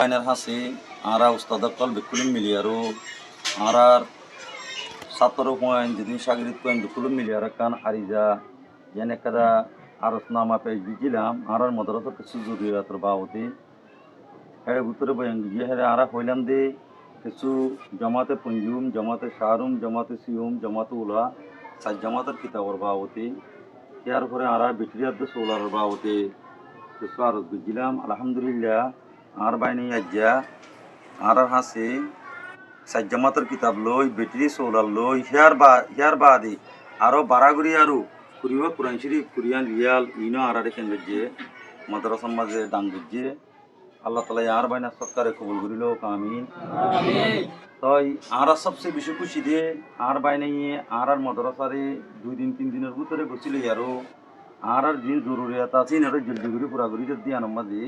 আইনার হাসি আরা উস্তাদ কল বিকুলুম মিলিয়ারু আরার ছাত্র পয়েন্ট যেদিন সাগরিত পয়েন্ট বিকুলুম মিলিয়ার কান আরিজা যেন কাদা আরসনামা পেশ দিছিলাম আরার মদরত কিছু জরুরিয়াতর বাবতি হেরে ভিতরে বয়ান গিয়ে হেরে আরা হইলাম দে কিছু জমাতে পুঞ্জুম জমাতে শাহরুম জমাতে সিউম জমাতে উলা সাত জমাতের কিতাবর বাবতি ইয়ার পরে আরা বিক্রিয়ার সোলার বাবতি কিছু আরজ বুঝছিলাম আলহামদুলিল্লাহ আর বাইনি আজ্জা আর হাসি সাজ্জামাতের কিতাব লই বেটারি সোলার লই হিয়ার বাদে আরও বারাগুড়ি আরও কুরিবা কুরআন শরীফ কুরিয়ান রিয়াল ইনো আর দেখেন যে মাদ্রাসার মাঝে দান বুঝছে আল্লাহ তালা আর বাইনা সৎকারে কবুল করিল আমিন তাই আর সবচেয়ে বেশি খুশি দিয়ে আর বাইনাইয়ে আর মাদ্রাসারে 2 দিন 3 দিনের ভিতরে গেছিল আরও আর যে জরুরিয়াত আছে আরো জলদি করে পুরা করি দিয়ে আনমাদি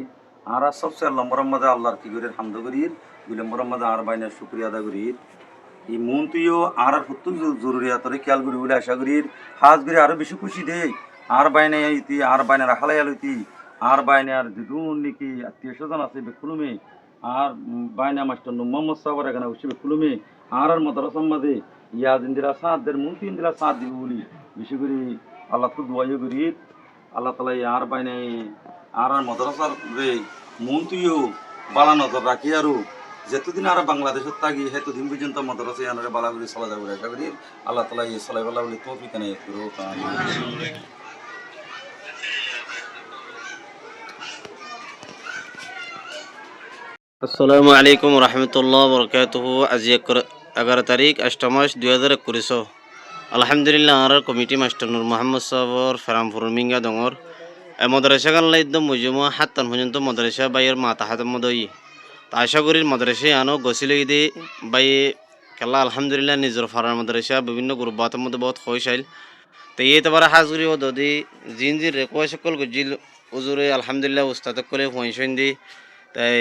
আর সবচেয়ে নম্বরের মধ্যে আল্লাহর কি করে হামদ করির 2 নম্বরের মধ্যে আর বাইনের শুক্রিয়া আদা করির এই মন তুইও আর প্রত্যেক জরুরিয়াতরে খেয়াল করি বলে আশা করির হাজ করে আরো বেশি খুশি দেই আর বাইনে আইতি আর বাইনে রাখালাই আলইতি আর বাইনে আর দুদুন নাকি আত্মীয় স্বজন আছে বেকুলুমে আর বাইনে মাস্টার মোহাম্মদ সাহেবের এখানে বসে বেকুলুমে আর মাদ্রাসার মাঝে ইয়াদ ইন্দিরা সাদদের মন তুই ইন্দিরা সাদ দিব বলি বেশি করে আল্লাহ তো দোয়াইও করি আল্লাহ তালা আর বাইনে আর মাদ্রাসার রে মন তুইও বালা নজর রাখি আরো যেতদিন আর বাংলাদেশত থাকি সেতদিন পর্যন্ত মাদ্রাসা আনারে বালা করে চলা যাবে আশা করি আল্লাহ তালা এই চলাই বালা বলে তৌফিক এনায়েত করো আসসালামু আলাইকুম রহমতুল্লাহ বরকাতুহু আজি 11 তারিখ 8 মাস 2021 আলহামদুলিল্লাহ আর কমিটি মাস্টার নূর মোহাম্মদ সাহর ফেরামপুর মিঙ্গা ডঙর মাদ্রাসা গান একদম মুজুমা হাত্তান পর্যন্ত মাদ্রাসা বাইয়ের মাথা হাত মদই তা আশা করি মাদ্রাসা আনো গছিল দে বাই খেলা আলহামদুলিল্লাহ নিজের ফারার মাদ্রাসা বিভিন্ন গ্রুপাতের মধ্যে বহুত খয়সাইল তো এই তোমার হাজগুড়ি ও দদি জিন জি রেকো সকল গজিল উজুরে আলহামদুলিল্লাহ উস্তাদ করে পয়সন দি তাই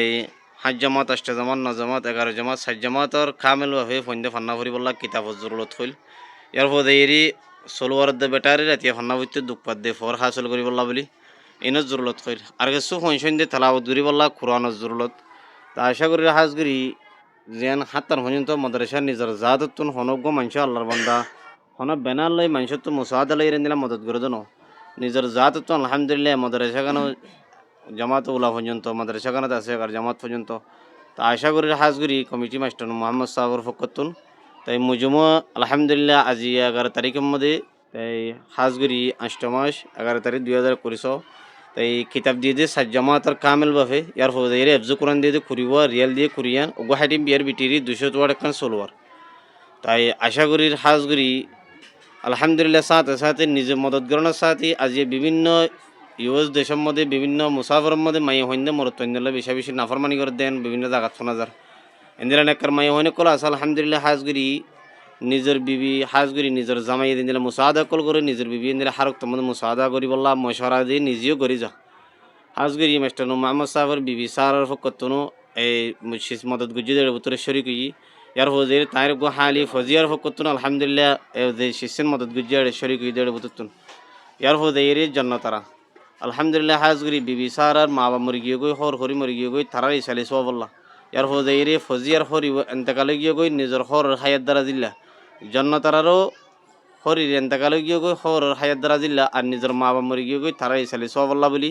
5 জামাত 8 জামাত 9 জামাত 11 জামাত 7 জামাতর কামেল হয়ে ফন্দে ফান্না ভরি বললা কিতাব জরুরত হইল ইয়ার পরে এরি সোলওয়ার দে বেটারি রাতিয়া ফান্না হইতে দুপাত দে ফর হাসল করি বললা বলি এনত জরুরত হইল আর কিছু পয়সন দি তালাওয়াত করি বললা কুরআনের জরুরত তা আশা করি হাজগিরি যেন হাত্তার পর্যন্ত মাদ্রাসা নিজের জাততুন হনজ্ঞ মানুষ আল্লাহর বান্দা হন বেনার লই মানুষ তো মুসাদা লই রেন্দিলা মদত করে দেন নিজের জাততুন আলহামদুলিল্লাহ মাদ্রাসা কেন জামাত উলা পর্যন্ত মাদ্রাসা গানাত আছে আর জামাত পর্যন্ত তা আশা করি হাজগুড়ি কমিটি মাস্টার মোহাম্মদ সাহর ফকতুন তাই মুজুমা আলহামদুলিল্লাহ আজি 11 তারিখের মধ্যে তাই হাজগুড়ি 8 মাস 11 তারিখ 2021 তাই কিতাব দিয়ে দিয়ে 7 জামাতের কামেল ভাবে ইয়ার ফলে এফজু কোরআন দিয়ে খুরিব রিয়াল দিয়ে খুরিয়ান গুয়াহাটি বিয়ার বিটিরি 200 টাকা কান সোলওয়ার তাই আশা করি হাজগুড়ি আলহামদুলিল্লাহ সাথে সাথে নিজে মদত করানোর সাথে আজি বিভিন্ন ইউএস দেশের মধ্যে বিভিন্ন মুসাফরের মধ্যে মাইয়া হইন্দে মরতন্দিল্লা বেশি বেশি নাফরমানি করে দেন বিভিন্ন জায়গাত শোনা যার ইন্দিরা নেকর মাইয়া হইনে কল আছে আলহামদুলিল্লাহ হাজগুড়ি নিজের বিবি হাজগুড়ি নিজের জামাই দিন মুসাদা কল করে নিজের বিবি ইন্দিরা হারক তোমাদের মুসাদা করি বললা মশারা দিয়ে নিজেও করি যা হাজগুড়ি মাস্টার মোহাম্মদ সাহেবের বিবি সারার ফকতনো এই মদত গুজিদের ভিতরে শরিক হই ইয়ার ফজের তাইর গো হালি ফজিয়ার ফকতনো আলহামদুলিল্লাহ এই শিষ্যের মদত গুজিয়ার শরিক হই দেড় ভিতরতুন ইয়ার ফজের জন্য তারা আলহামদুলিল্লাহ হাজগুড়ি বিবি সারার মা বা মরি গিয়ে গই হর হরি মরি গিয়ে গই তারার ইসালি সোয়াবল্লা ইয়ার ফজেরে ফজিয়ার হরি এন্তেকালে গিয়ে গই নিজের হর হায়াত দ্বারা জিল্লা জন্য তারারও হরির এন্তেকালে গিয়ে গই হর হায়াত দ্বারা জিল্লা আর নিজের মা বা মরি গিয়ে গই তারার ইসালি সোয়াবল্লা বলি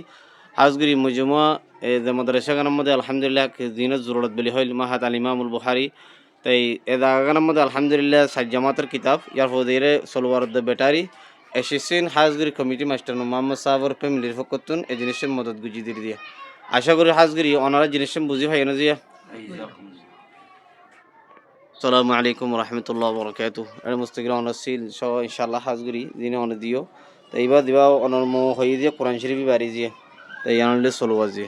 হাজগুড়ি মুজুমা এই যে মাদ্রাসা গানের মধ্যে আলহামদুলিল্লাহ দিনের জরুরত বলি হইল মাহাত আল ইমামুল বুখারী তাই এ গানের মধ্যে আলহামদুলিল্লাহ 7 জামাতের কিতাব ইয়ার ফজেরে সোলওয়ার দে বেটারি এসেছেন হাজগুড়ি কমিটি মাস্টার মোহাম্মদ সাহর ফ্যামিলির ফকতুন এই জিনিসের মদত গুজি দিয়ে দিয়ে আশা করি হাজগুড়ি ওনারা জিনিসের বুঝি হয় না জিয়া আসসালামু আলাইকুম রহমতুল্লাহ বরকাতুহু এর মুস্তাকিল অনসিল সহ ইনশাআল্লাহ হাজগুড়ি দিনে অন দিও তাই এবার দিবা অনর্ম হয়ে দিয়ে কোরআন শরীফ বাড়ি দিয়ে তাই আনলে চলবা যে